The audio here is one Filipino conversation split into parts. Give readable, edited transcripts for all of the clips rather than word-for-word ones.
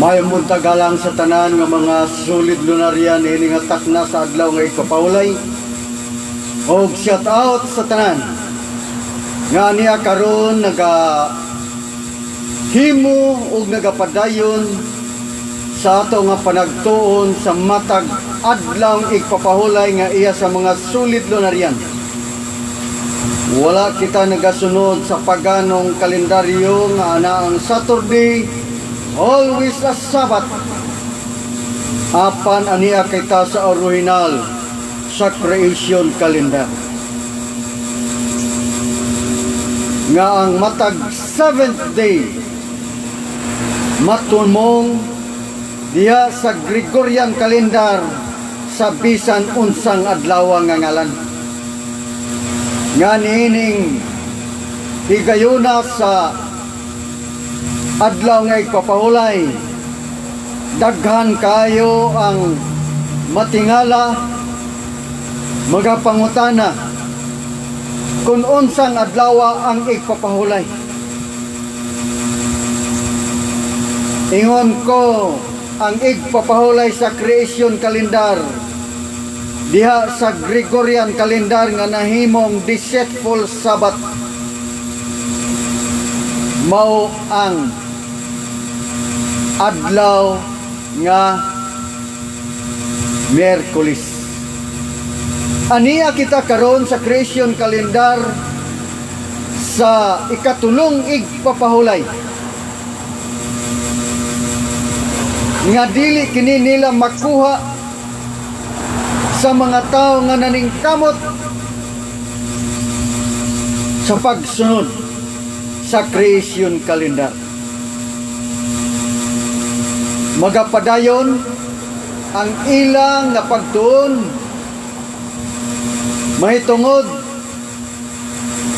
May muntagalang sa tanan nga mga solid lunaryan hiningatak na sa adlaw nga ikapawlay. Og shout out sa tanan nga niya karon himo og nagapadayon sa ato nga panagtuon sa matag adlaw ikapahulay nga iya sa mga solid lunaryan. Wala kita nagasunod sa paganong kalendaryo nga ana ang Saturday always a Sabbath. Apan aniya kita sa original sa creation calendar. Nga ang matag 7th day matunmong diha sa Gregorian calendar sa bisan unsang adlaw nga ngalan. Nga niining higayuna sa adlaw nga igpapahulay, daghan kayo ang matingala, magapangutana kung unsang adlaw ang igpapahulay. Ingon ko ang igpapahulay sa creation calendar diha sa Gregorian calendar nga nahimong deceitful Sabbath mao ang adlaw nga Miyerkules. Aniya kita karon sa creation calendar sa ikatulong igpapahulay nga dili kini nila makuha sa mga tao nga naningkamot sa pagsunod sa creation calendar. Magapadayon ang ilang nga pagtuon mahitungod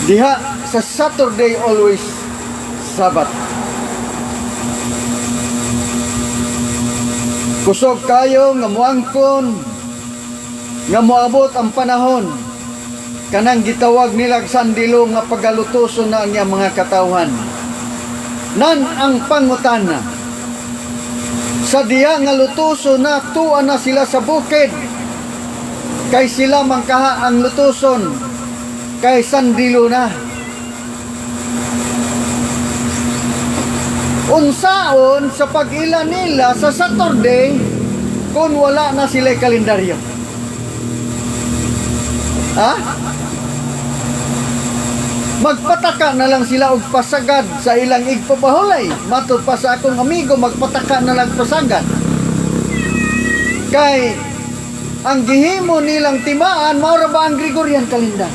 diha sa Saturday always Sabbath. Kusog kayo nga muangkon nga moabot ang panahon kanang gitawag nila sandilo nga pagalutoson na ang mga katawhan. Nan ang pangutana sa diya nga lutoson na tuwa na sila sa bukid kay sila mangkaha ang lutoson kay sandilo na. Unsaon sa pag-ila nila sa Saturday kung wala na sila kalendaryo? Ha? Magpataka na lang sila og pasagad sa ilang igpapahulay. Matod pa sa akong amigo, magpataka na lang pasagad. Kay ang gihimo nilang timaan mao ra ba ang Gregorian calendar?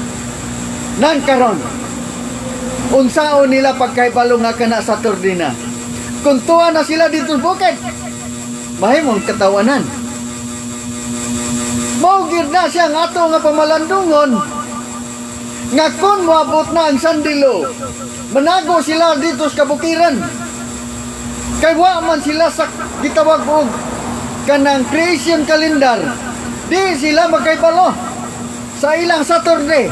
Nan karon unsaon nila pagkaibalo nga kana Saturday na? Kung tuwa na sila dito sa bukid, mahimong katawanan. Maugir na siya nga ato nga pamalandungon nga kung moabot na ang sandilo, manago sila dito sa kabukiran. Kay wa man sila sa gitawag og kanang creation calendar, di sila magkaibalo sa ilang Saturday.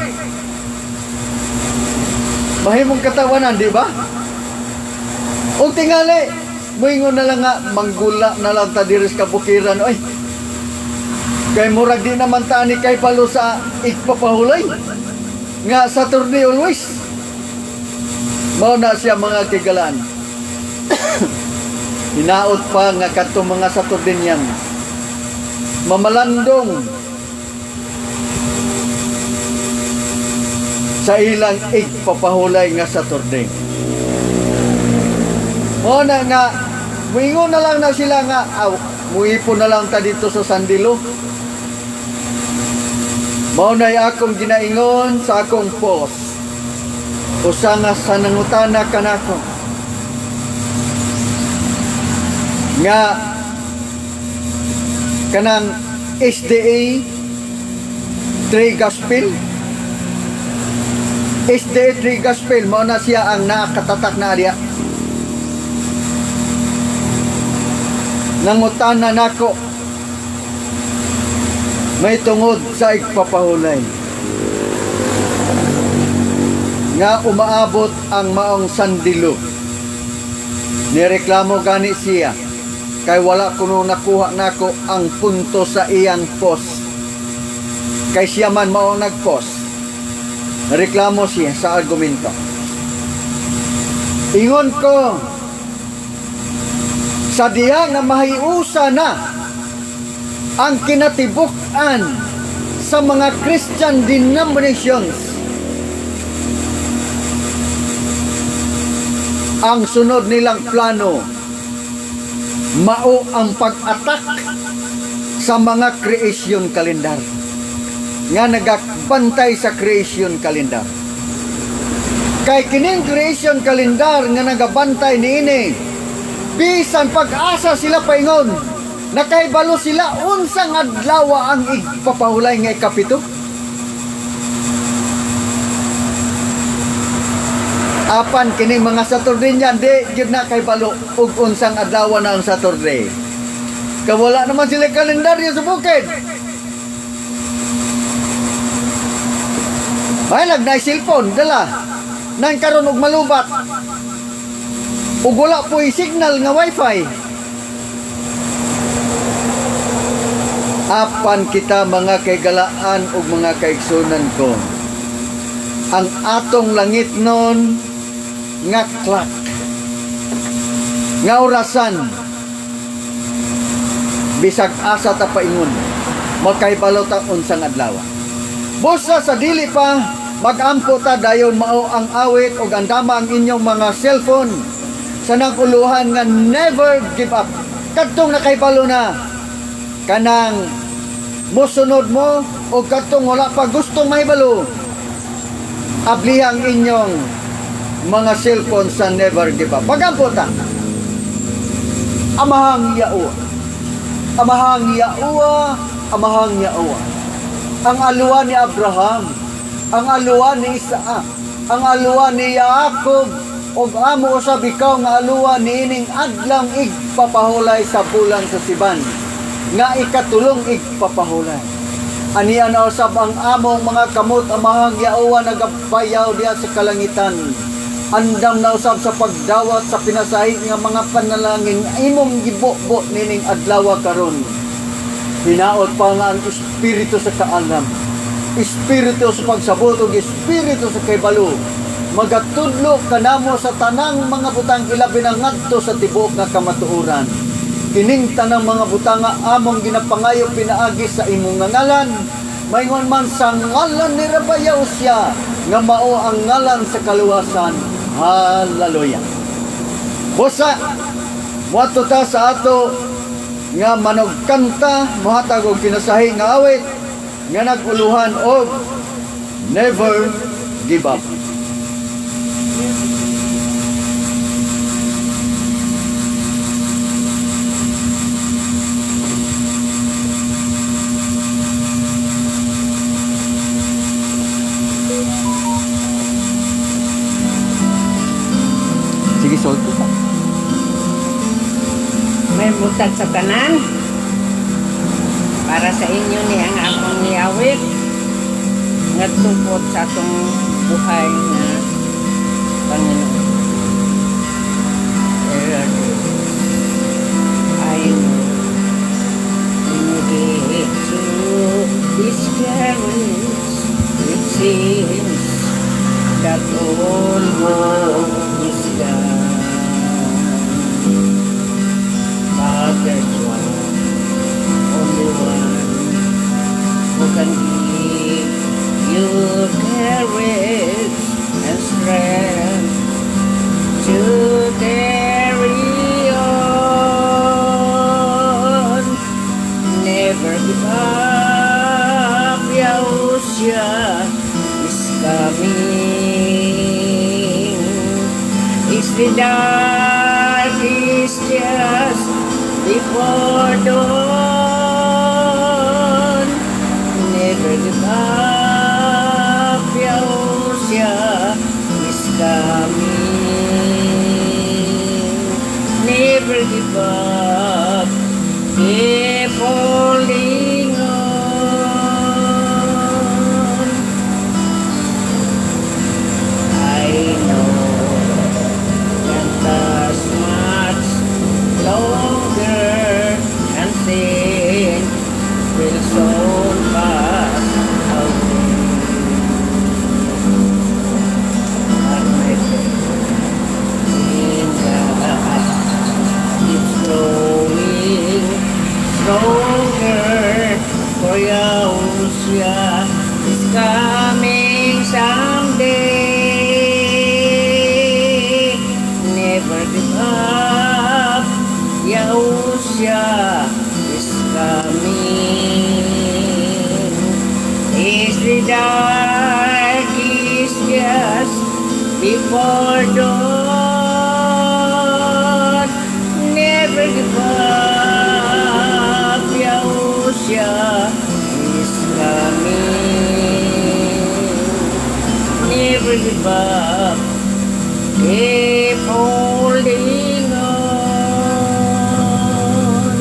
Mahimong katawanan, di ba? O tingali, moingon na lang nga, manggula na lang ta diri sa kabukiran. Oy, kay murag di naman ta ni kay palo sa igpapahulay nga Saturday always. Mao na siya mga kigalaan. Hinaot pa nga kadtong mga Saturdenian mamalandong sa ilang igpapahulay nga Saturday. O na nga, muingon na lang na sila nga, muipon na lang ta dito sa sandilo. Mao na'y akong ginaingon sa akong post. Usa nga sa nangutana kanako. Nga, kanang SDA 3 Gospel. SDA 3 Gospel, mao na siya ang nakatatak na ariya. Nangutana nako may tungod sa igpapahulay nga umaabot ang maong sandilo. Nireklamo gani siya kay wala kuno nakuha nako ang punto sa iyang post. Kay siya man mao nag-post. Reklamo siya sa argumento. Ingon ko, sa diya nga mahiusa na ang kinatibuk-an sa mga Christian denominations, ang sunod nilang plano mao ang pag-attack sa mga creation calendar nga nagakbantay sa creation calendar. Kay kining creation calendar nga nagabantay niini, bisan pag-asa sila paingon, nakaibalo sila unsang adlaw ang igpapahulay nga ikapito. Apan kining mga Saturday niyan, di gyud na kay balo ug unsang adlaw na ang Saturday. Kawala naman sila kalendaryo sa bukid. Ay nagnay cellphone dala nang karon og malubat. Ug wala po'y signal nga wifi. Apan kita mga kaigalaan ug mga kaigsunan ko, ang atong langit nun nga clock, nga orasan, bisag asa ta paingon, makaibalo ta unsang adlaw. Busa sa dili pa magampo ta dayon mao ang awit ug andama ang inyong mga cellphone sa naguluhan nga never give up. Kadtong nakaibalo na kanang mosunod mo o kadtong wala pa gustong mahibalo, ablihang inyong mga cellphone sa never give up. Magampo ta. Amahang Yaowa, amahang Yaowa, amahang Yaowa. Ang aluwa ni Abraham, ang aluwa ni Isaac, ang aluwa ni Jacob, og amo usab ikaw nga aluwa niining adlang igpapahulay sa bulan sa Siban, nga ikatulong igpapahulay. Aniya na usab ang among mga kamot, amahang Yaowa, nagabayaw diya sa kalangitan. Andam na usab sa pagdawat sa pinasahi nga mga panalangin imong gibo-bo nining adlaw karon. Hinaot pa nga ang espiritu sa kaalam, espiritu sa pagsabot ug espiritu sa kaybalo, magatudlo kanamo sa tanang mga butang ilabi na ngadto sa tibuok nga kamatuoran. Kining tanang mga butang nga among ginapangayo pinaagi sa imong ngalan, maingon man sa ngalan ni Rabayaw siya nga mao ang ngalan sa kaluwasan. Hallelujah. Busa moadto ta sa ato nga manugkanta, mohatag og pinasahi nga awit nga naguluhan og never give up. Sige, solve ko. May butag sa tanan para sa inyo ni ang akong niawit nga tungkol sa atong buhay na Panginoon. I know when you get to this carriage, it seems that all hope is gone. There's only one who can give you courage and strength to carry on. Never give up, Yahushua is coming. It's the dark is just before dawn. Never give up, Yahushua is coming. Never give up, keep holding on. I know that there's much longer dark is just before dawn. Never give up, Yahushua is coming. Never give up, keep holding on.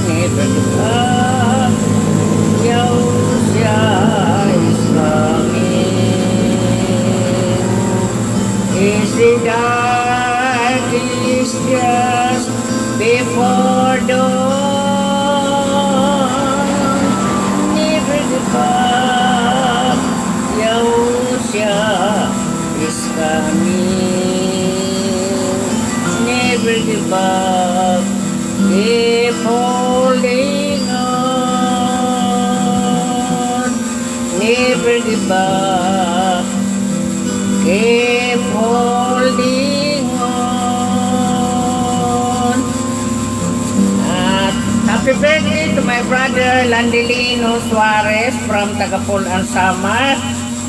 Never give up, Yahushua is coming. Is the dark is just before dawn. Never give up, Yahushua is coming. Never give up, keep holding on. Never give up, keep holding on. At happy birthday to my brother Landilino Suarez from Tagapulan, Samar.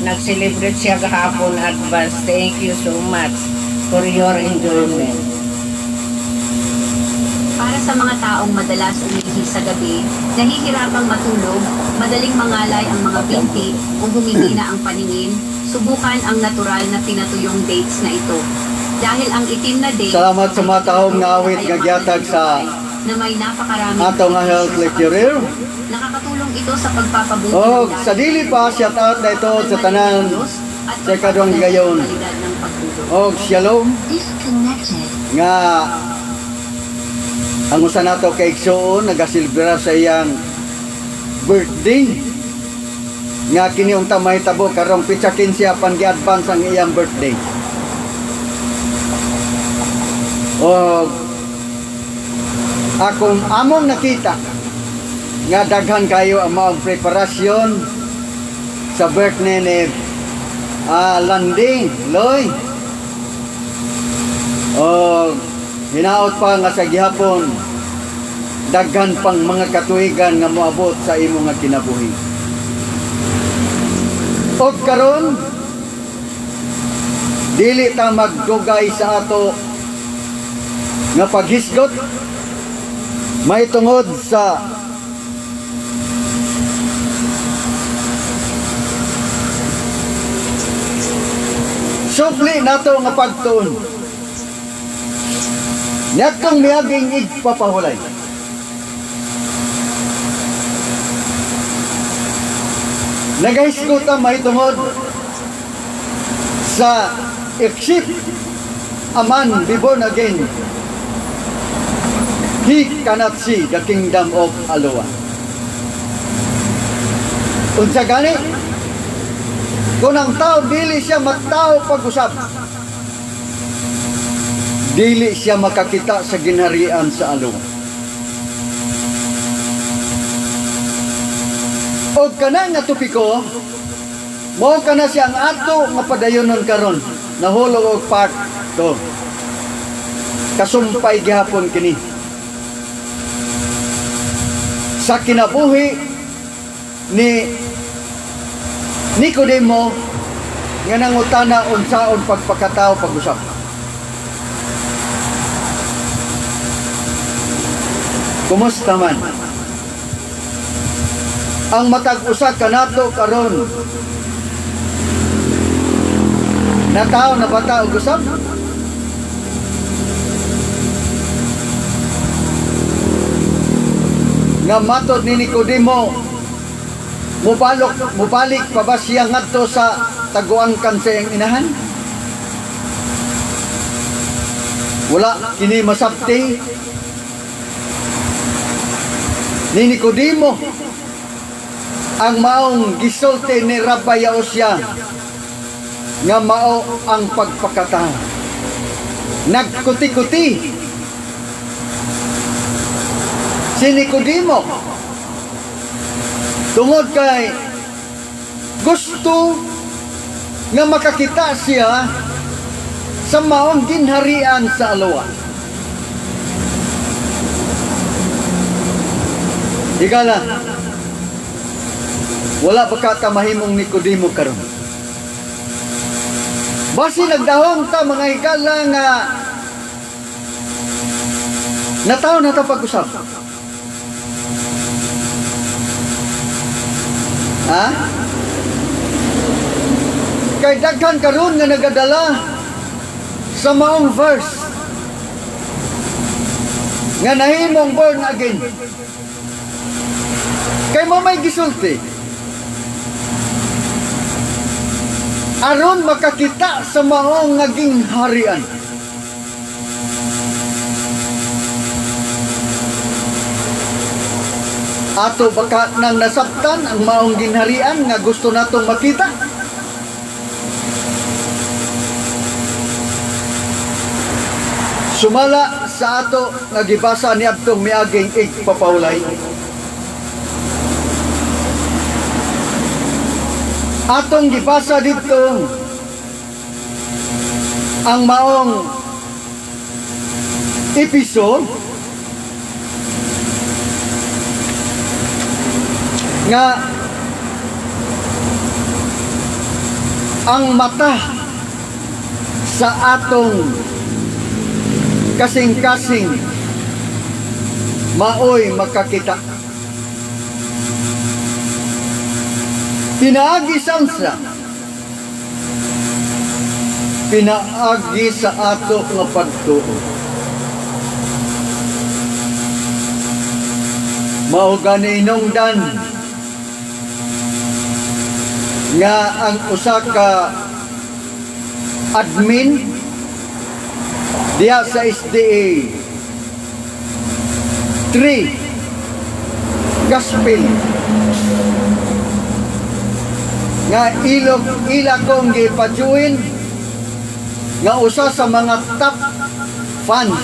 Nag-celebrate siya kahapon advance. Thank you so much for your enjoyment. Para sa mga taong madalas umihi sa gabi, nahihirapang matulog, madaling mangalay ang mga binti o humihina ang paningin, subukan ang natural na pinatuyong dates na ito. Dahil ang itim na dates Salamat sa mga taong naawit nga gihatag sa na may napakaraming ato nga health lecturer. Nakakatulong ito sa pagpapabuti O, ng sa dili pa, shout out na ito sa tanan sa kadwang gayon. O, shalom. Disconnected. Nga, ang usa nato kay Igsoon, nagasilbira sa iyang birthday. Nga kini unta mahitabo karong pitsa 15 apan gi-advance ang iyang birthday. O, akong among nakita nga daghan kayo ang maong preparasyon sa birthday ni Landing Loy. O hinaot pa nga sa gihapon daghan pang mga katuigan nga moabot sa imo nga kinabuhi. Og karon dili ta magdugay sa ato nga paghisgot may tungod sa supli nato nga pagtuon. Nyatong miaging igpapahulay. Nagahisguta may tungod sa if a man be born again, he cannot see the kingdom of Aloha. Unsa gani? Kung ang tao dili siya magtao pag-usap, dili siya makakita sa ginharian sa Aloha. O kana nga tupiko, mo kana siyang ato nga padayonon karon, nahulog og part to. Kasumpay gihapon kini. Sa kinabuhi ni Nicodemo nga nangutana unsaon pagpakatao pag-usap. Kumusta man? Ang matag-usa kanato karon na tao na bata og usap? Nga matod ni Nicodemo, mubalik pa ba siya ngadto sa taguangkan sa iyang inahan? Wala kini masabti ni Nicodemo ang maong gisulti ni Rabbi Yaosya nga mao ang pagpakatao. Nagkuti-kuti si Nicodemo tungod kay gusto nga makakita siya sa maong ginharian sa Aloha. Higala, Wala ba ka ta mahimong Nicodemo karon? Basi nagdahong ta mga higala nga nataon na ta pag-usap. Ha? Kay daghan karon nga nagadala sa maong verse nga nahimong born again. Kay mo may gisulti aron makakita sa maong naging harian. Ato baka nang nasabtan ang maong ginharian nga gusto natong makita? Sumala sa ato nga gibasa ni adtong miaging igpapaulay. Atong gibasa dito ang maong episode nga ang mata sa atong kasing-kasing maoy makakita. Pinaagi sansa, pinaagi sa ato nga pagtuo. Mao gani inungdan nga ang usa ka admin diya sa SDA 3 Gospel nga ila kong gipajuin nga usa sa mga top fans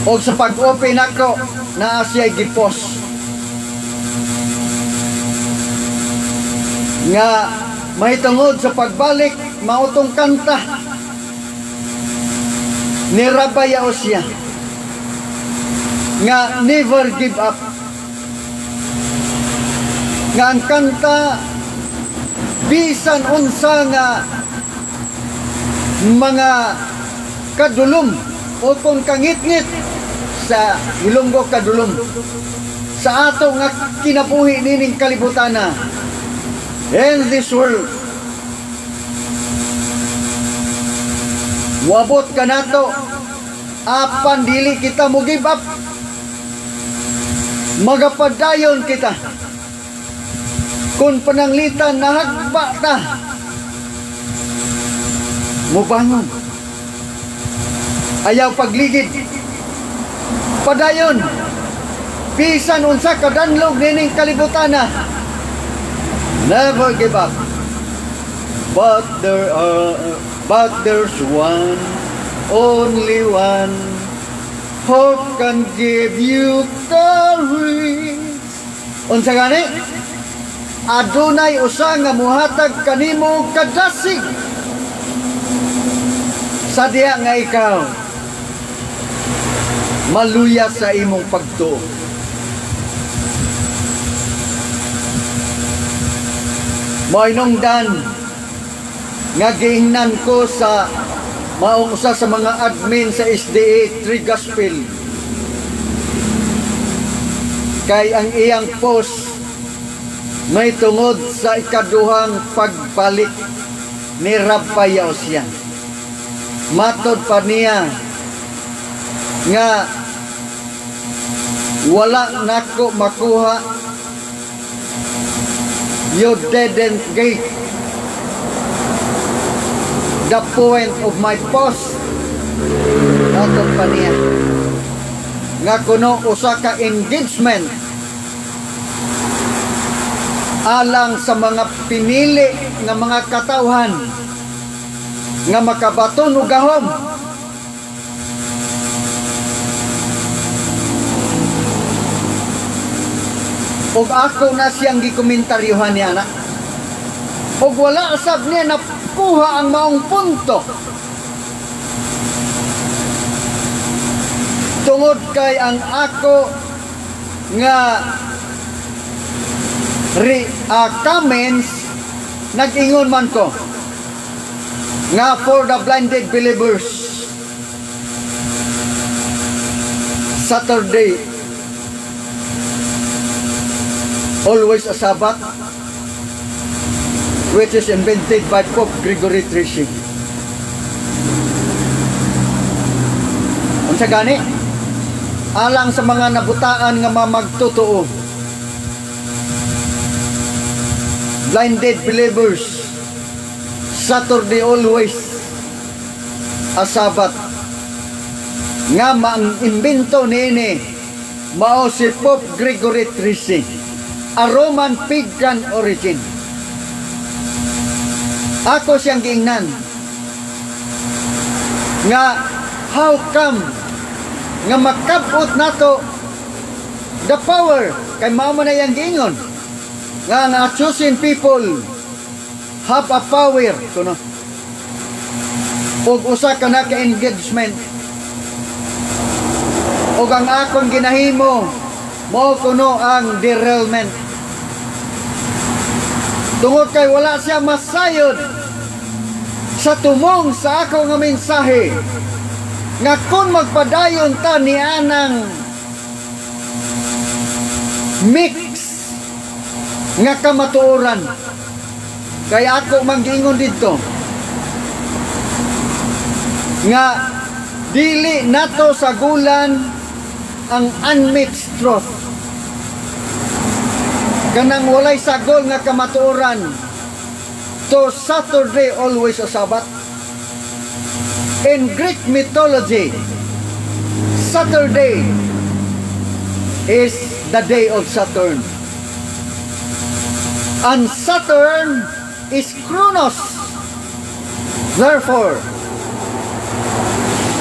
o sa pag-open ako na siya gipost nga may tungod sa pagbalik mautong kanta ni Rabbi Yaosya nga never give up, nga ang kanta bisan unsa nga mga kadulom o kung kangit-ngit sa Ilonggo kadulom sa ato nga kinabuhi nining kalibutana in this world. Wabot ka nato apan dili kita mo give up, magapadayon kita kung pananglitan nahagba ta mubangon, ayaw pagligid, padayon bisan unsa kadanlog nining kalibutana. Never give up, but there's one, only one, hope can give you courage. Unsa gani? Adunay usa nga muhatag kanimo kadasig sa diya nga ikaw maluya sa imong pagtuo. Moinongdan nga giingnan ko sa maong usa sa mga admin sa SDA 3 Gospel kay ang iyang post may tungod sa ikaduhang pagbalik ni Rabbi Yaosya. Matod pa niya nga wala nako makuha, you didn't get the point of my post. Matod pa niya nga kuno usa ka engagement alang sa mga pinili nga mga katawhan nga makabaton og gahom. Og ako na siyang gikomentaryohan niya na. Og wala sab niya nakuha ang maong punto. Tungod kay ang ako nga comments, nag-ingon man ko nga for the blinded believers, Saturday always a Sabbath, which is invented by Pope Gregory XIII. Unsa gani? Alang sa mga nabutaan nga mamagtotoo, blinded believers, Saturday always a Sabbath. Nga ang imbento niini mao si Pope Gregory XIII, a Roman pagan origin. Ako siyang giingnan nga how come nga makabot nato the power, kay mao man na yang giingon nga chosen people have a power kuno ug usa ka na ka engagement, ug ang akong ginahimo mao kuno ang derailment. Tungod kay wala siya masayod sa tumong sa ako nga mensahe nga kung magpadayon ta ni anang mix nga kamatuoran, kay ako manggingon dito nga dili nato sagulan ang unmixed truth, kanang walay sagol nga kamatuoran to Saturday always a Sabbath. In Greek mythology, Saturday is the day of Saturn, and Saturn is Kronos. Therefore,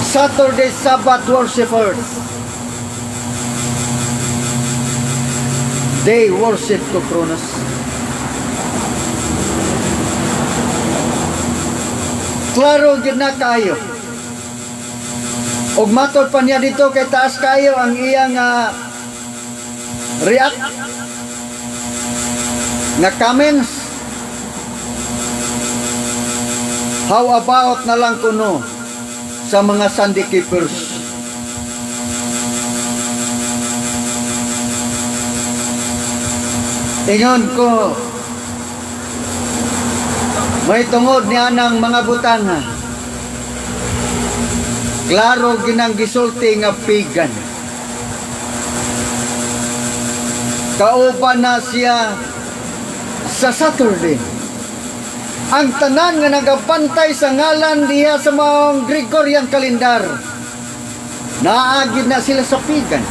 Saturday Sabbath worshippers, they worship to Kronos. Klaro gid na kayo. Og matod pa niya dito kay taas kayo ang iyang react nga comments. How about na lang kuno sa mga Sunday keepers? Ingon ko, may tungod niya ng mga butanga. Klaro ginang gisulti nga pagan. Kauban na siya sa Saturday. Ang tanan nga nagapantay sa ngalan diha sa mga Gregorian kalendar, naagid na sila sa pagan.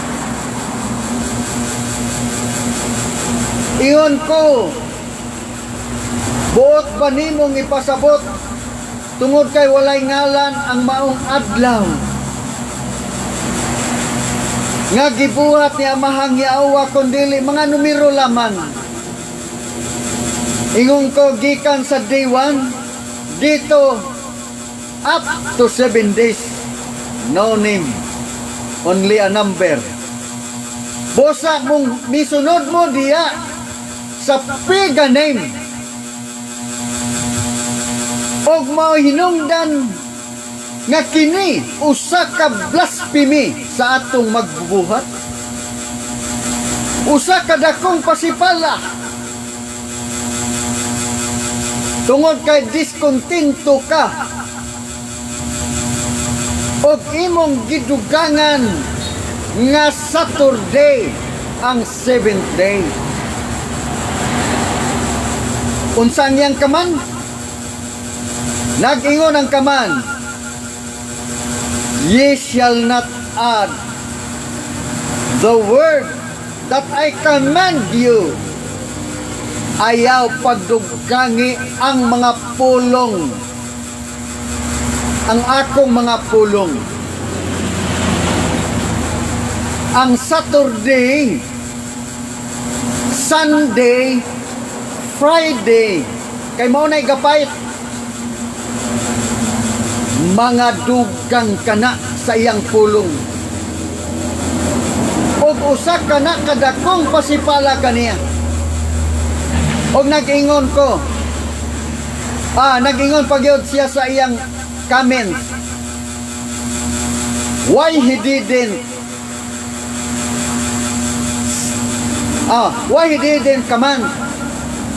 Iyon ko, buot ba nimong ipasabot tungod kay walay ngalan ang maong adlaw nga gibuhat ni Amahang Yahweh kundili mga numero lamang. Ingon ko gikan sa day 1 dito up to 7 days, no name, only a number. Bosa mong misunod mo diya sa pagan name, og mao hinungdan nga kini usa ka blasphemy sa atong magbubuhat, usa ka dakong pasipala tungod kay diskontento ka og imong gidugangan nga Saturday ang 7th day. Unsang yang kaman? Nag-ingon ang kaman, ye shall not add the word that I command you. Ayaw pagdugangi ang mga pulong, ang akong mga pulong. Ang Saturday, Sunday, Friday, kay mao nay gapait, mga dugang kana sa iyang pulong. Og usa kana kadakong pasipala kaniya. Og nag-ingon pagyod siya sa iyang comments. Why he didn't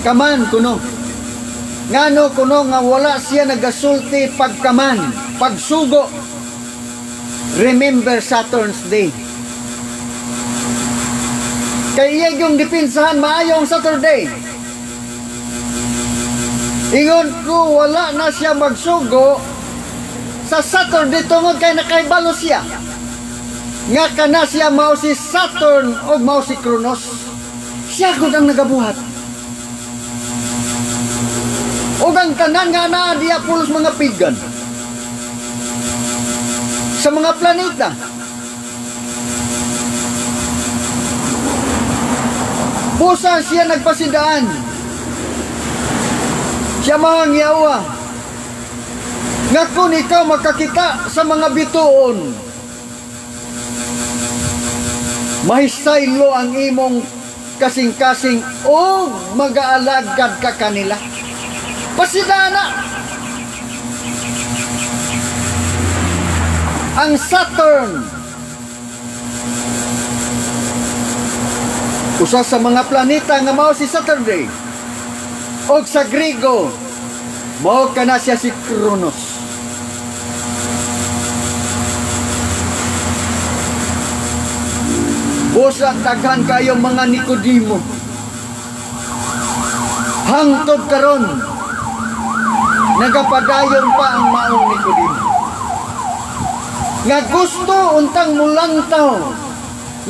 kaman kuno. Ngano kuno nga wala siya nagasulti pagsugo. Remember Saturn's Day. Kay iya yung dipinsahan maayong Saturday. Ingon ko wala na siya magsugo sa Saturday tungod kay nakaibalo siya. Nga kana siya mao si Saturn o mao si Kronos. Siya gud ang nagabuhat. O ang tanan nga na diya pulos mga pigan sa mga planeta. Busa siya nagpasidaan. Siya mangyawa. Nga kung ikaw makakita sa mga bituon, mahisaylo ang imong kasing-kasing o mag-aalagad ka kanila. Pasidana. Ang Saturn, usa sa mga planeta nga mao si Saturday. Og sa Griego, mao kana siya si Kronos. Usa daghan kayo mga Nicodemo. Hangtod karon nagapadayon pa ang maong Nicodemo. Nga gusto untang mulantaw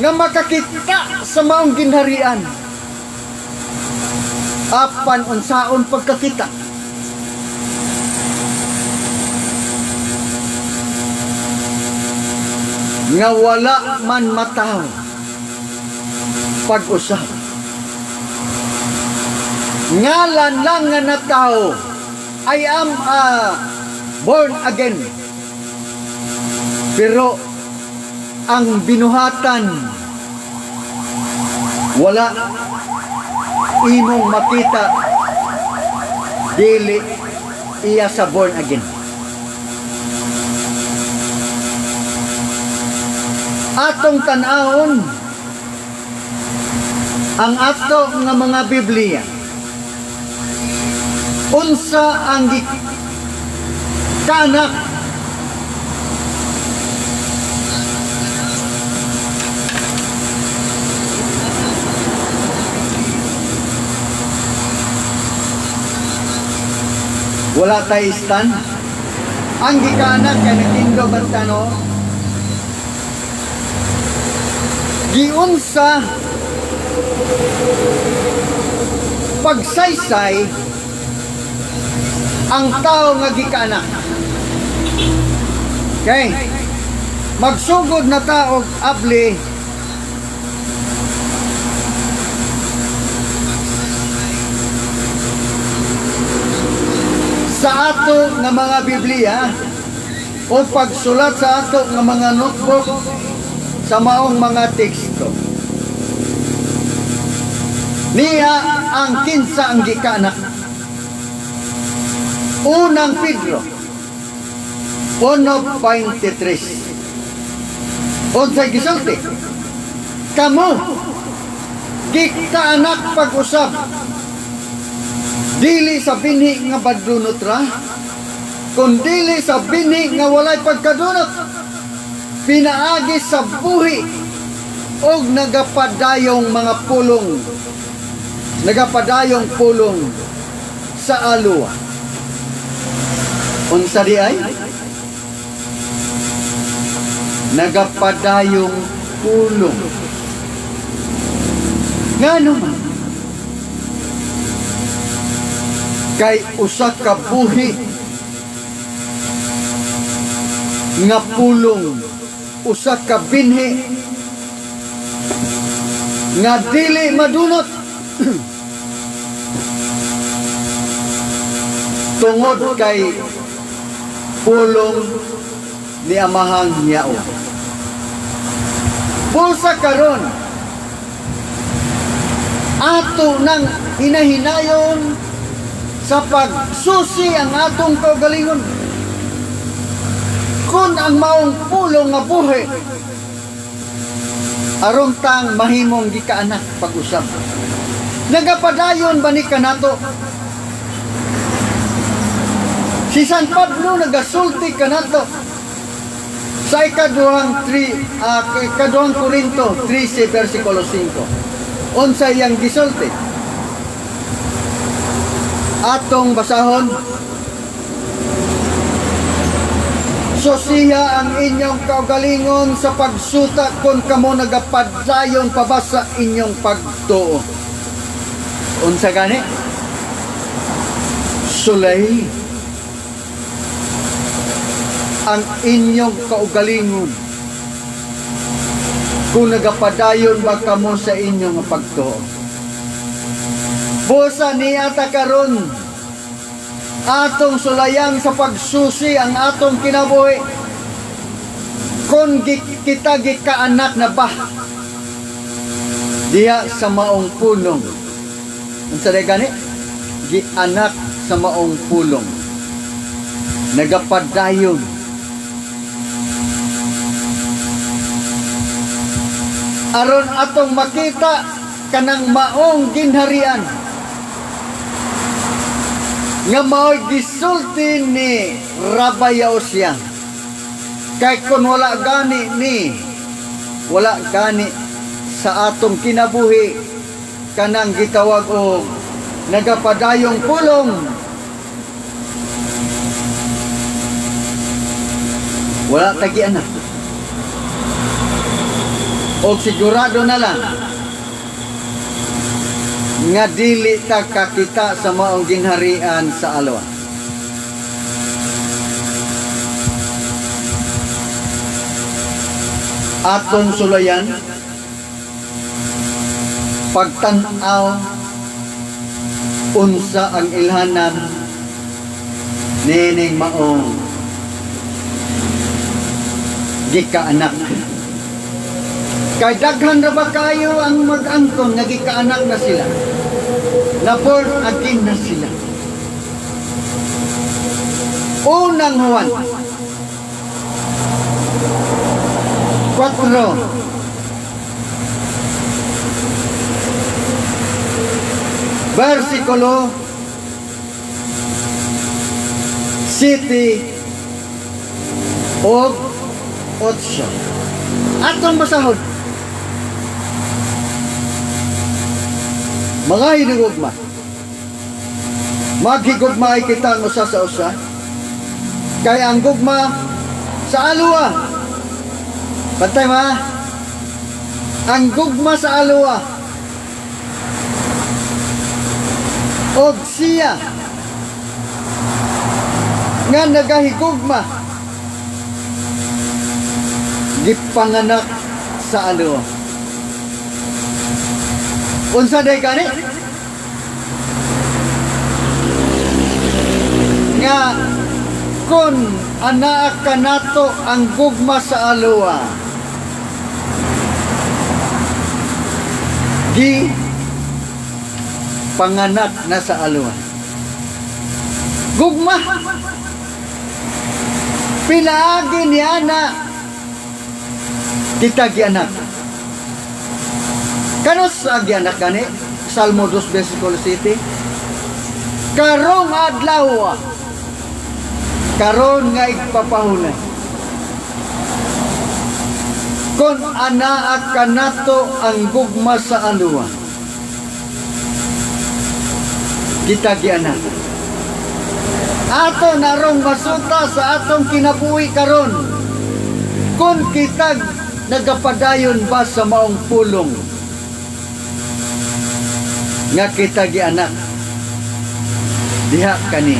nga makakita sa maong ginharian. Apan unsaon pagkakita. Nga wala man mataw pag-usap. Ngalan lang nga natao, I am born again. Pero ang binuhatan wala imong makita dili iya sa born again. Atong tan-awon ang ato nga mga Biblia. Unsa ang kanak wala tayo stand. Ang gikanak kay nagtindo bantano giunsa pagsaysay ang tao nga gikanak. Okay, magsugod na tao abli sa ato nga mga Biblia o pagsulat sa ato nga mga notebook sa maong mga teksto. Niya ang kinsa ang gikanak. Unang Pedro 1:23. Unsay gisulti? Kamo gikaanak pag-usab dili sa binhi nga badunot ra, kundili sa binhi nga walay pagkadunot, pinaagi sa buhi og nagapadayong mga pulong, nagapadayong pulong sa aluwa. Unsa di ay? Nagapadayong pulong. Ngano man? Kay usa ka buhi nga pulong, usa ka binhi nga dili madunot tungod kay pulong ni amahang yao. Busa karon ato nang hinahinayon sa pagsusi ang atong kaugalingon. Kung ang maong pulong nga buhi aron tang mahimong gikaanak pag-usab. Nagapadayon ba ni kanato? Si San Pablo nagasulti kanato sa ikaduhang Korinto 13 versikulo 5. Unsa iyang gisulti? Atong basahon. Susiha ang inyong kaugalingon sa pagsuta kung kamo nagapadayon pa ba sa inyong pagtuo. Unsa gani? Sulay ang inyong kaugalingon kung nagapadayon ba kamo sa inyong pagtuo. Busa niya ta karon atong sulayan sa pagsusi ang atong kinabuhi kung kita gikaanak na ba diha sa maong pulong. Unsa day gani? Gianak sa maong pulong, nagapadayon aron atong makita kanang maong ginharian nga mao'y gisulti ni Rabbi Yaosya. Kay kung wala gani sa atong kinabuhi kanang gitawag og nagapadayong pulong, wala tagi anak. O sigurado na lang nga dili ta kakita sa maong ginharian sa alwa. Aton sulayan pagtan-aw unsa ang ilhanan nining maong gikaanak. Kay daghan ra ba kayo ang mag-angkon nga gikaanak na sila, na born again na sila. Unang Juan 4 versikulo 7 o 8. Atong basahon. Mga hinigugma, maghigugmaay kita ang usa sa usa, kay ang gugma sa alwa, pantay ma, ang gugma sa alwa og siya nga nagahigugma gipanganak sa alwa. Unsa day gani? Nga kun anak kanato ang gugma sa alwa, di panganak na sa alwa. Gugma pinaagi niya na kita gianak. Kanos agi anak gani? Salmo 2 versikulo 7. Karong adlaw, karon nga igpapahulay, kon anak kanato ang gugma sa alwa, kita gianak. Ato narong masuta sa atong kinabuhi karon kung kita nagapadayon ba sa maong pulong nga kita gianak diha kani.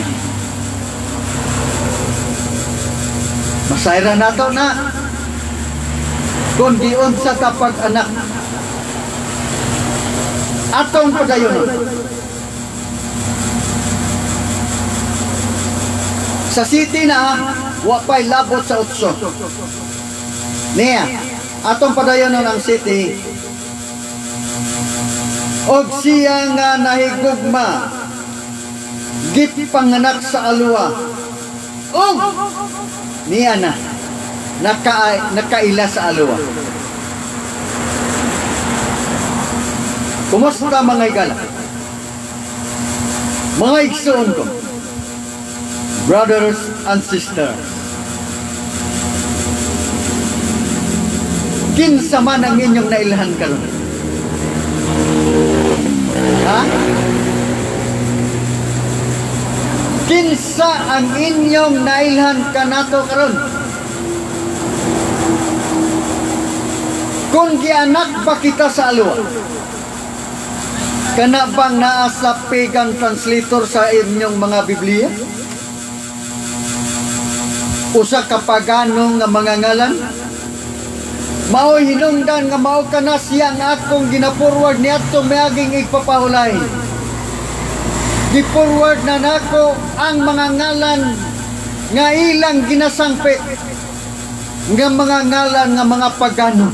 Masayra nato na kung diyon sa tapag anak atong padayon sa city na wapay labot sa utso niya atong padayon ang city og siya nga nahigugma gipanganak sa alwa og niya na nakaila sa alwa. Kumusta mga igala? Mga igsoon ko, brothers and sisters, kinsa man ang inyong nailhan karon? Ha? Kinsa ang inyong nailhan kanato karon? Kung gianak ba kita sa alwa, kana bang naa sa pagan translator sa inyong mga Biblia? Usa ka pagano nga mga ngalan? Mao hinungdan nga mao kana siya nga akong ginapurward ni ato miaging igpapahulay. Gipurward na nako ang mga ngalan nga ilang ginasangpit nga mga ngalan nga mga pagano.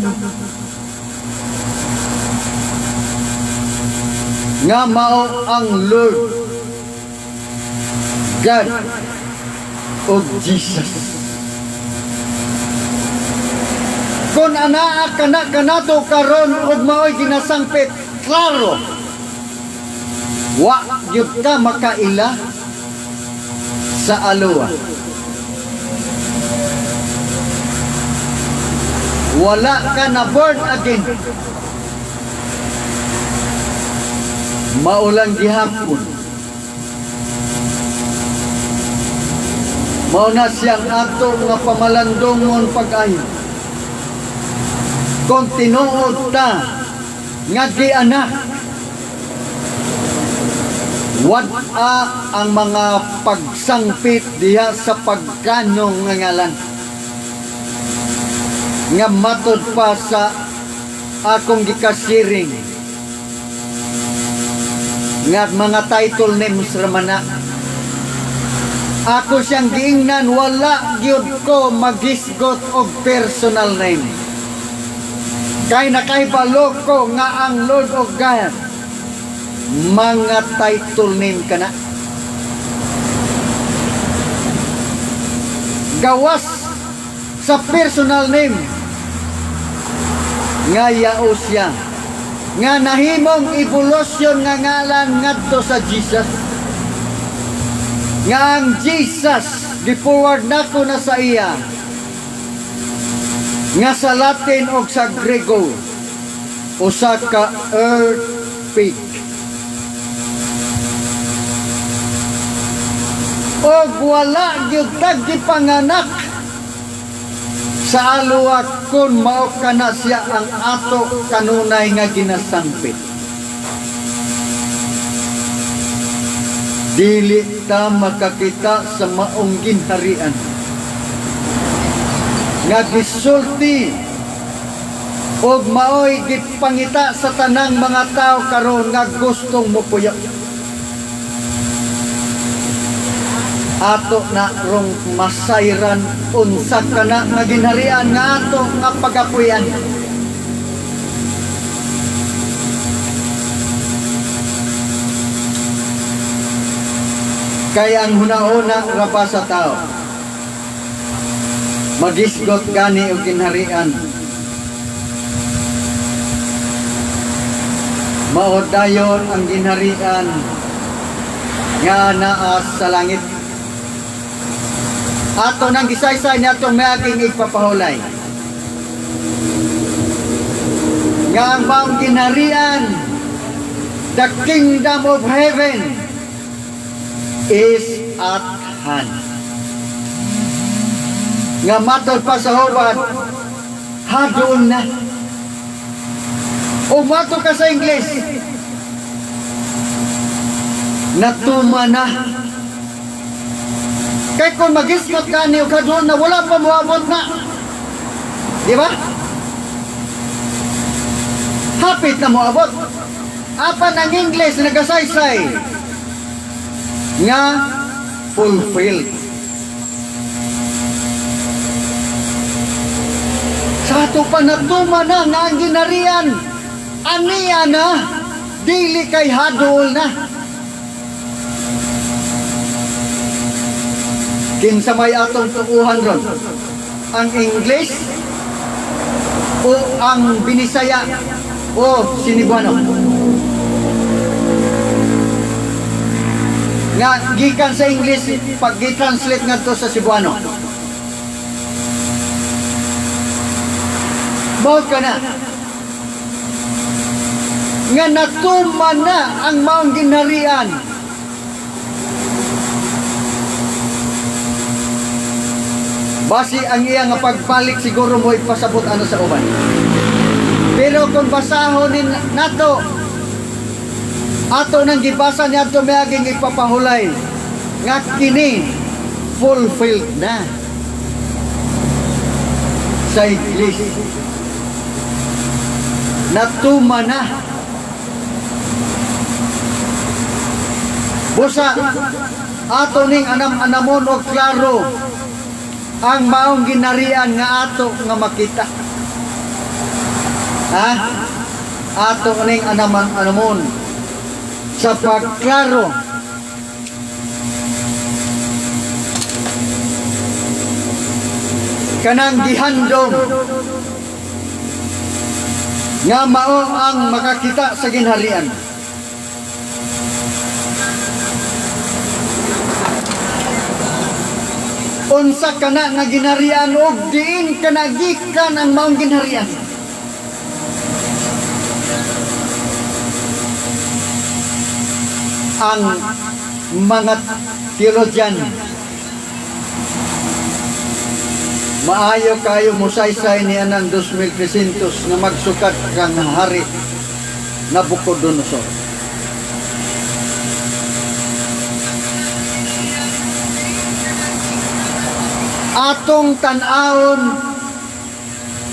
Nga mao ang Lord God of Jesus. Kung anaa kanato karon og mao'y ginasangpit, klaro, wa gyud ka makaila sa alwa. Wala ka na born again. Maulang gihapon. Mao na siyang ato nga pamalandongon pag-ayo. Kung tinuod ta nga gianak, wad-a ang mga pagsangpit diha sa pagkanong nga ngalan. Nga matod pa sa akong gikasiring nga mga title names ramana. Ako siyang giingnan, wala gyud ko magisgot og personal name. Kay nakahibalo ko nga ang Lord of God mga title name kana. Gawas sa personal name nga yao siya nga nahimong evolution nga ngalan ngadto sa Jesus. Nga ang Jesus giforward nako na sa iya nga sa Latin o sa Grego usa ka earth pig. Og wala gyud tag gipanganak sa alwa kun mao kana siya ang ato kanunay nga ginasangpit. Dili ta makakita sa maong ginharian nga gisulti og maoy gipangita sa tanang mga tao karon nga gustong mopuyo. Ato na rong masayran unsa kana nga ginharian nga ato nga pagapuyan. Kaya ang hunahuna ra pa sa tao magisgot gani og ginharian. Mao dayon ang ginharian nga naa sa langit. Ato nang gisaysay ni atong miaging igpapahulay nga ang maong ginharian, the kingdom of heaven is at hand. Nga matod pa sa hubad, hadoon na. O matod ka sa English, natuma na. Kaya kung mag-isgot ka niyo ka doon na wala pa muabot na. Di ba? Hapit na muabot. Apan ang English nagasaysay nga fulfilled. Sa ato pa natuma na nga ang ginarian, aniya na. dili kay hadol na. Kinsa may atong tuuhan ron? Ang English o ang Binisaya o Cebuano? Nga gikan sa English pag gi-translate ngadto sa Cebuano. Mao kana nga natuman na ang maong ginharian. Basi ang iya nga pagbalik siguro mo ipasabot ano sa uban. Pero kung basahon din nato, ato nang gibasa niya ato may aging ipapahulay nga kini fulfilled na sa English. Natuma na. Busa ato ning anam-anamon o klaro ang maong ginarian nga ato nga makita. Ha? Ato ning anamon sa pagklaro kanang gihandom nga mao ang makakita sa ginharian. Unsa kana nga ginharian og diin kana gikan ang maong ginharian. Ang mga theologian maayo kayo musaysay ni anang 2,300 nga magsukat kang hari Nabucodonosor. Atong tan-awon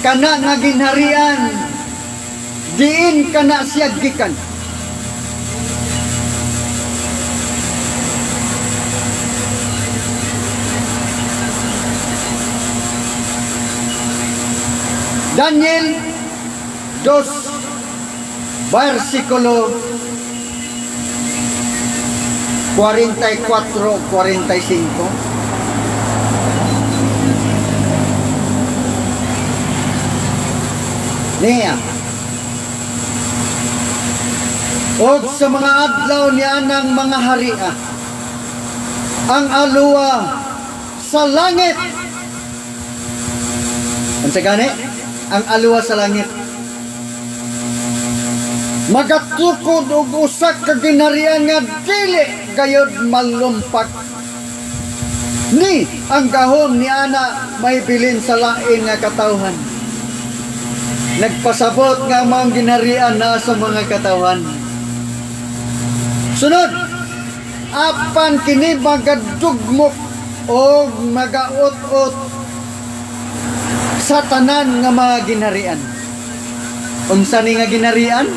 kana nga ginharian diin kana siya gikan. Daniel 2 versikulo 44-45. Niya. Og sa mga adlaw ni anang mga haria, ang aluwa sa langit. Unsa gani? Ang aluwa sa langit. Magatukod og usa ka ginharian nga dili gayud malumpak. Ni ang gahom ni ana may bilin sa lain nga katawhan. Nagpasabot nga maong ginharian na sa mga katawhan. Sunod, apan kini magadugmok o magaot-ot sa tanan nga mga ginharian. Unsa ni nga ginharian?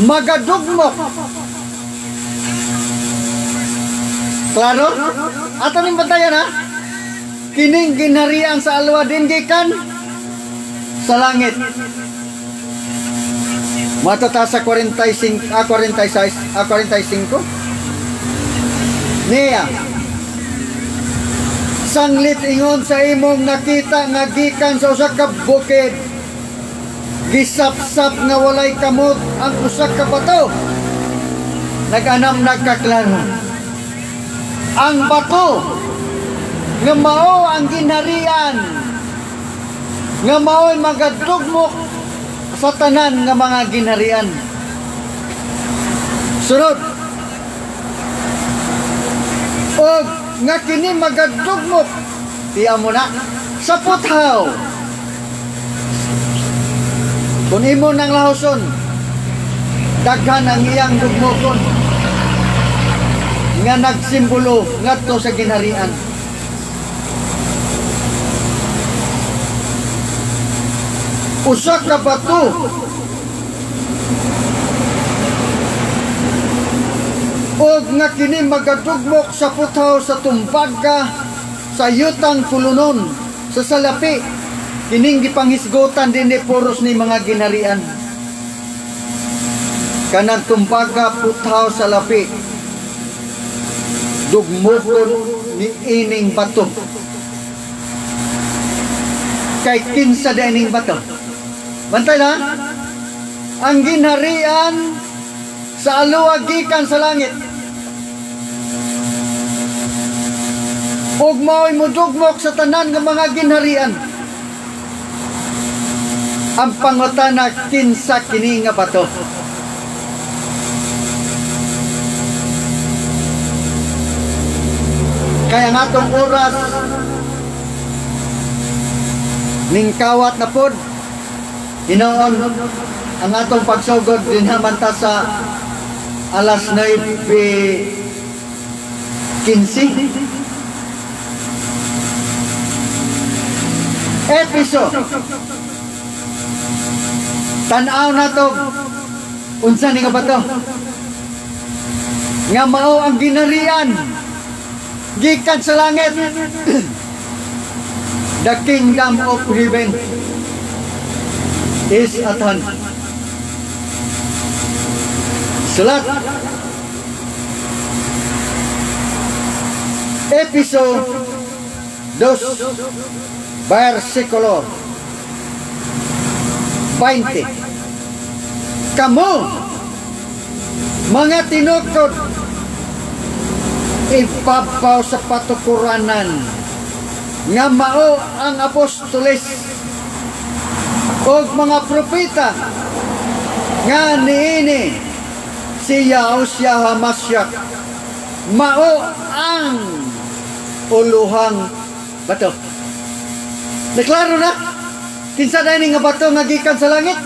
Magadugmok. Klaro? Ato ning bantayan ha? Kining ginharian sa alwa din gikan sa langit. Matata sa 45 niya. Sanglit ingon sa imong nakita nga gikan sa usa ka bukid. Gisapsap nga walay kamot ang usa ka bato. Nag-anam nagkaklaro. Ang bato nga mao ang ginharian nga mao'y magadugmok sa tanan nga mga ginharian. Sunod, o nga kini magadugmok, tiya mo na, sa puthaw. Kung imo nang lahoson, daghan ang iyang dugmokon nga nagsimbolo ngadto sa ginharian. Usa ka bato og nga kini magadugmok sa puthaw sa tumpagka sa yutang pulunon sa salapi kining gipanghisgotan dinhi puros ni mga ginharian. kanang tumpaga puthaw sa lapi, dugmukon ni ining bato. Kay kinsa dining bato. Bantay na, ang ginharian sa aluwag gikan sa langit. Ug mao'y mudugmok sa tanan nga mga ginharian. Ang pangutana kinsa kini nga bato. Kaya nga atong oras ning kawat na pod, hinoon ang atong pagsugod din hamanta sa alas 9:15 episode. Tanaw na to unsa ni nga bato nga mao ang ginharian gikan sa langit. The kingdom of heaven is at hand. Sulat episode 2 versikulo 20. Kamu mga tinukod ipapaw sa patukuranan nga mao ang apostoles ug mga propeta nga niini si Yahushua HaMashiach mao ang uluhang bato. Deklaro na kinsa dayni nga bato nga gikan sa langit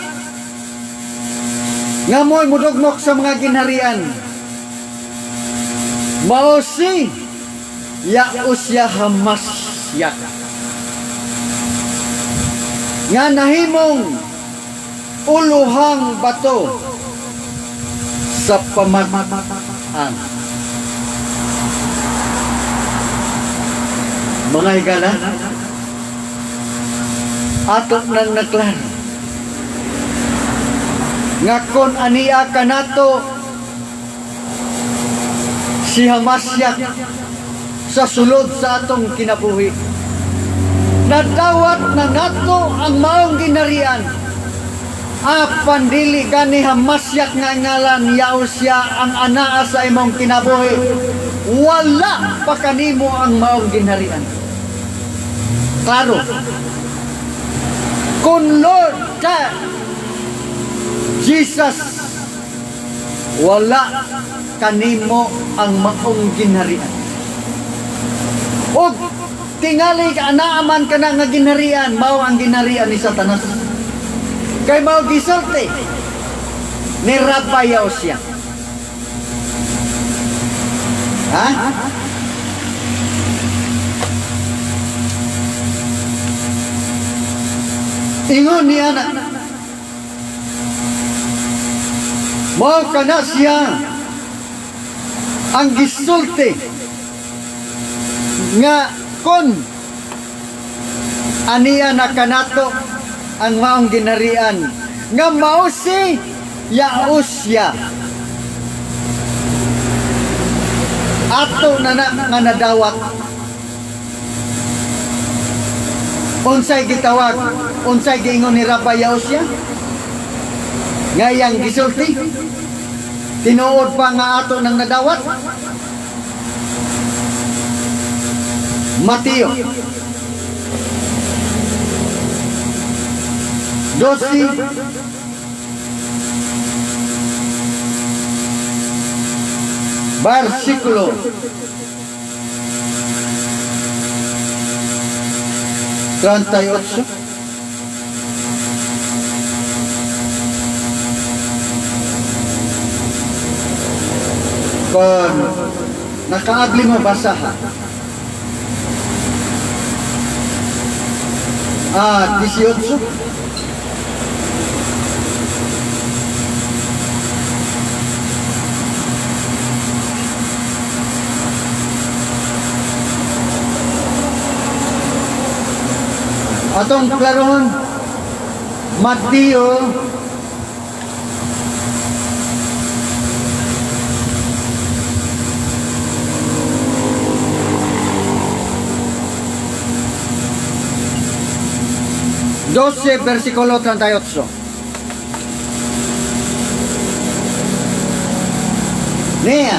nga mo'y mudugmok sa mga ginharian. Mao si Yahushua HaMashiach nga nahimong uluhang bato sa pamataan. Mga higala, ato nang naklaro nga kon aniya kanato si Hamasyak sa sulod sa atong kinabuhi, nadawat na nato ang maong ginharian. Apan dili gani Hamasyak nga ngalan Yahushua ang anaa sa imong kinabuhi, wala pa kanimo ang maong ginharian. Klaro, kung Lord ka Jesus, wala kanimo ang maong ginharian. Og tingali ka anaaman ka na nga ginharian, mao ang ginharian ni Satanas. Kay mao gisulti ni Rabbi Yahushua. Ha? Ingon niya na mao kana siya ang gisulti nga kon aniya na kanato ang maong ginharian nga mao si Yahushua. Ato na nga nadawat. Unsay gitawag, unsay giingon ni Rabbi Yahushua nga iyang gisulti, tinuod pa nga ato nang nadawat. Mateo 12 versikulo 38. Kung nakaagli mo basahan, 18. Atong klarohon, Mateo 12 versikulo 38. Niya.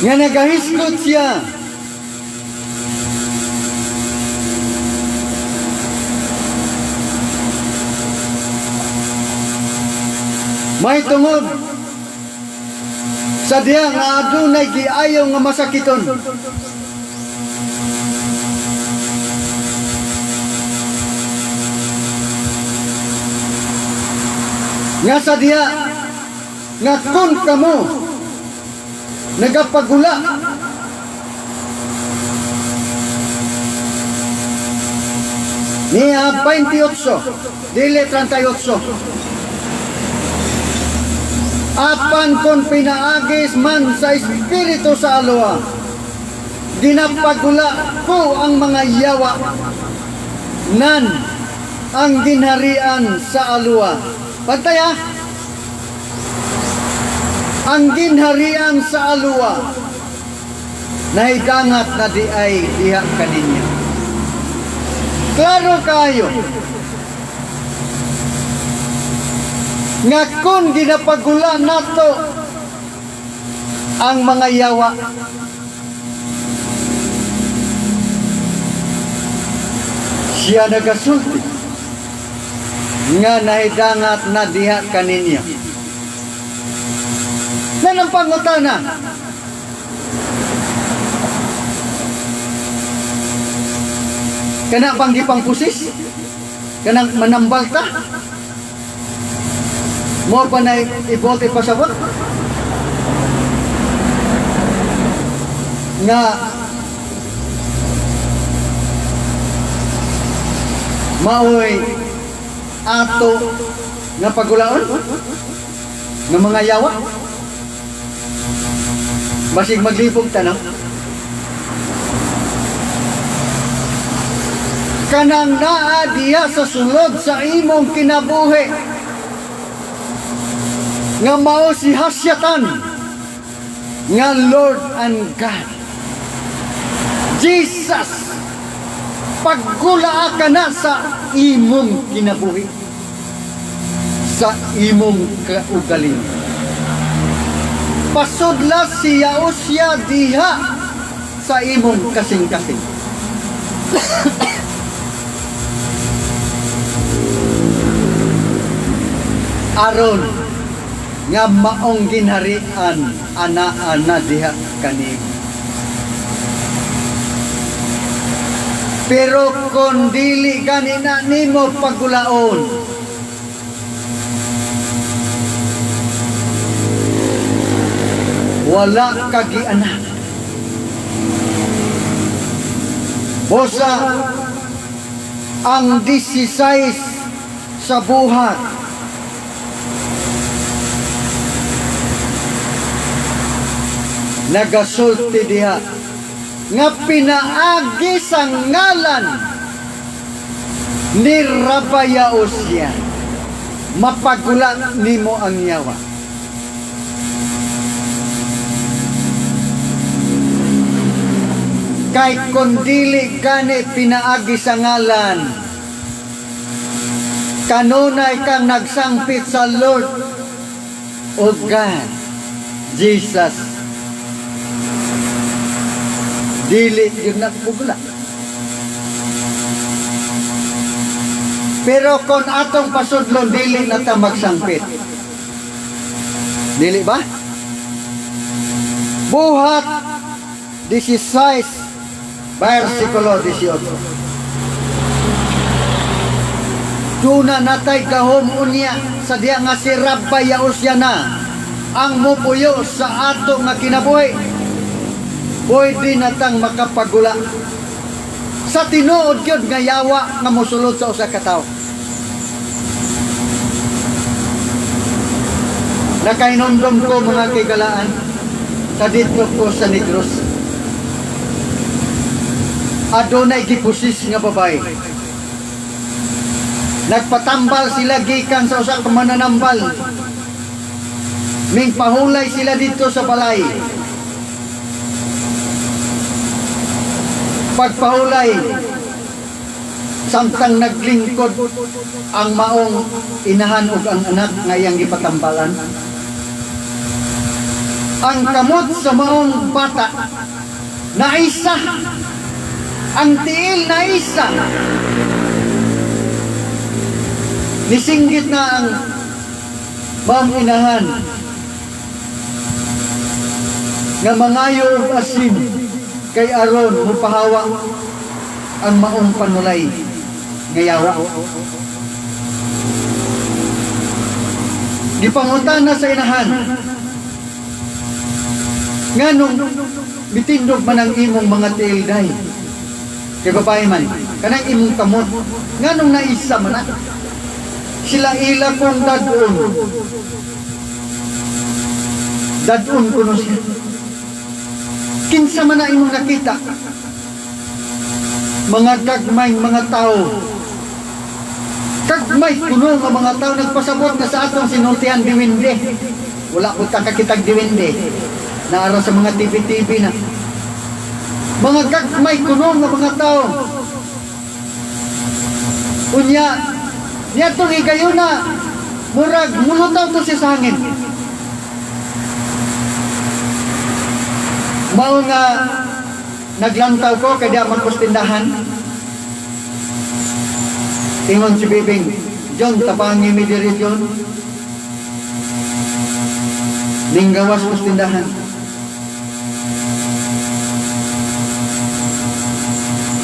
Nga nagahiskot siya. May tungod sa diya nga adunay giayaw nga masakiton. Nga sa diya nga kun kamo nagapagula niya 28 dili 38. Apan kon pinaagis man sa espiritu sa alwa, ginapagula ko ang mga yawa nan ang ginharian sa alwa. Pantaya, ang ginharian sa alwa nahidangat na di ay diha kaninya. Klaro kayo nga kung ginapagula nato ang mga yawa, siya nagasulti nga nahidangat na diha kaninya. Nan ang pangutana, kana bang gipang pusis? Kanang manambalta? Mo pa na ibote pasabot? Nga maoy ato nga pagulaon ng mga yawa? Basig maglipog tanong. Kanang naa diya sa sulod sa imong kinabuhi nga mao si hasyatan nga Lord and God Jesus, paggula ka na sa imong kinabuhi, sa imong kaugalingon. Pasudla siya o siya diha sa imong kasing-kasing. Aron nga maong ginharian ana diha kanimo. Pero kung dili ganina nimo pagulaon, wala kagianak. Bosa ang 16 sa buhat nagasulti diha nga pinaagi sa ngalan ni Rabayaos yan, mapagula nimo ang yawa. Kay kundili gani pinaagi sa ngalan, kanunay kang nagsangpit sa Lord o God, Jesus, dili yung nagpugla. Pero kung atong pasudlon, dili na ta magsangpit. Dili ba? Buhat 16 versikulo 18. Tuna natay gahom unya sa diya nga si Rabayaos yan na ang mupuyo sa ato nga kinabuhi. Pwede natang makapagula sa tinuod yun nga yawa nga musulod sa usa ka tawo. Nakainundom ko mga kagalaan kadito ko sa Negros. Adunay gipusis nga babae Nagpatambal sila gikan sa usa ka mananambal. Ming pahulay sila dito sa balay. Pagpahulay, samtang naglingkod ang maong inahan ug ang anak nga iyang gipatambalan. Ang kamot sa maong bata naisa, ang tiil naisa. Nisinggit na ang maong inahan nga mangayo og asin kay aron mupahawa ang maong panulay nga yawa. Gipangutana sa inahan, nganong bitindog man ang imong mga tiil day? Kay babae man, kanang imong kamot, nganong naisa man na? Sila ila kong dadon. Dadon ko no siya. Kinsa man na imong nakita? Mga gagmay, mga tao. Gagmay kuno nga mga tao nagpasabot na sa atong sinultihan diwinde. Wala ko kakakitag diwinde. Naara sa mga TV na. Mga gagmay kuno nga mga tao. Unya, niya itong higayon na murag mulutaw to sa hangin. Mao nga naglantaw ko kay di man kustindahan. Tingon si Bibing, John, tapangi mi diri John. Ninggawas kustindahan.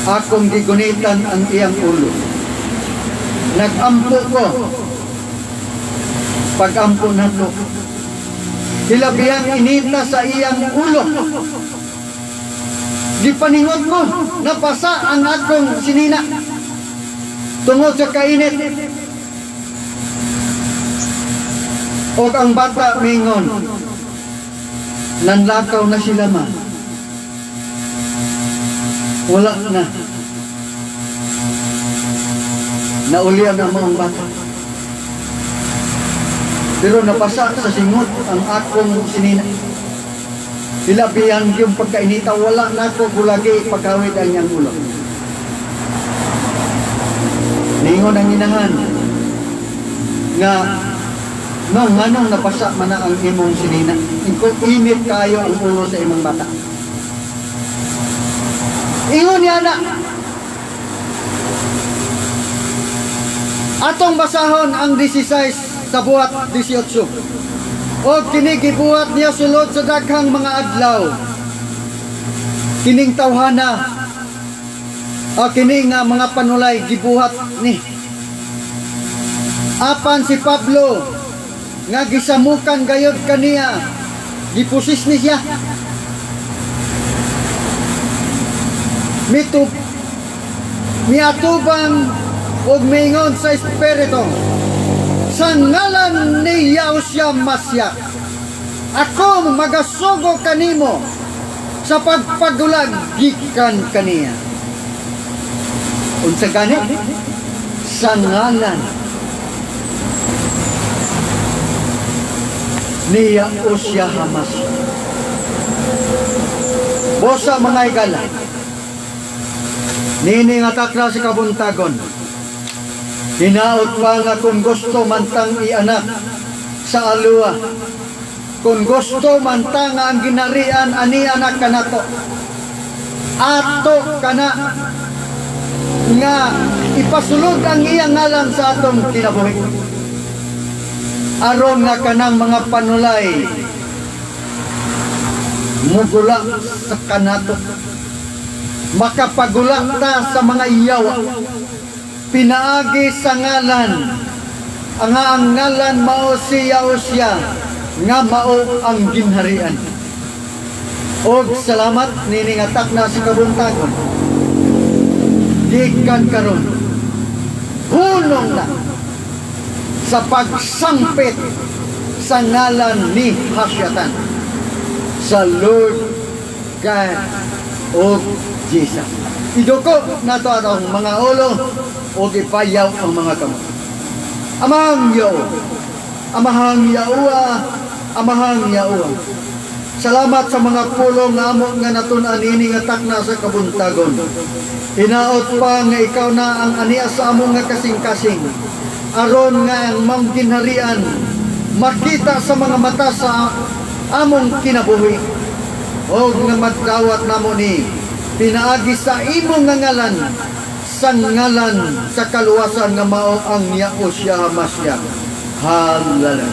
Akong gigunitan ang iyang ulo. Nagampo ko. Pagampo na to. Hilabiyang inita sa iyang ulo. Gipaningot ko, napasa ang akong sinina. Tungod sa kainit. O ang bata mingon, nanlakaw na sila ma. Wala na. Naulian ang mga bata. Pero napasa sa singot ang akong sinina. Hilabihan yung pagkainita, wala na ako kulagi pagkawid ang niyang ulo. Ningon ang inahan nga nung anong napasa man na ang imong sinina. Init kayo ang ulo sa imong bata. Ingon niya na. Atong basahon ang 16 sa buhat 18. O kini gibuhat niya sulod sa daghang mga adlaw. Kining tawhana. O kini nga mga panulay gibuhat ni. Apan si Pablo nga gisamukan gayod kaniya. Gipusis ni siya. Miatubang ug mingon sa Espiritu, sa ngalan ni Yahushua Mashiach, ako magasugo kanimo sa pagpagulag gikan kaniya. Unsa gani? Sa ngalan ni Yahushua Mashiach. Bosa mga igala, nini nga takla si kabuntagon. Hinaot pa nga kung gusto mantang ianak sa alua. Kung gusto mantang nga ang ginarian ani anak kanato. Ato kana nga ipasulod ang iyang ngalan sa atong kinabuhi. Aron nga kanang mga panulay mugula sa kanato. Makapagulak ta sa mga iyawa. Pinaagi sa ngalan. Ang ngalan mao si Yahushua nga mao ang ginharian. Og salamat nini nga takna si kabuntagon. Gikan karon. Hunong na sa pagsampit sa ngalan ni Hasyatan sa Lord God of Jesus. Iduko na to atong mga ulo o ipayaw ang mga kamot. Amahang Yawa, Amahang Yawa, Amahang Yawa. Salamat sa mga pulong nga amo nga natun-an ini nga takna sa kabuntagon. Hinaot pa nga ikaw na ang ania sa amo nga kasing-kasing. Aron nga ang mangginharian makita sa mga mata sa among kinabuhi. O nga magdawat namo ni pinaagi sa imong nga ngalan, sa ngalan sa kaluwasan nga mao ang Yahushua HaMashiach. Hallelujah.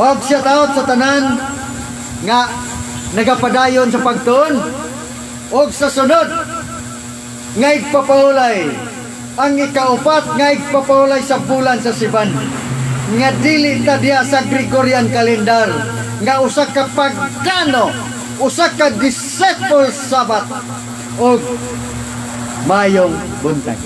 Og shout out sa tanan nga nagapadayon sa pagtuon og sa sunod nga igpapaulay ang ikaupat nga igpapaulay sa bulan sa Siban nga dili ta diya sa Gregorian calendar nga usa ka pagano, usa ka disciple Sabat og mayong buntag.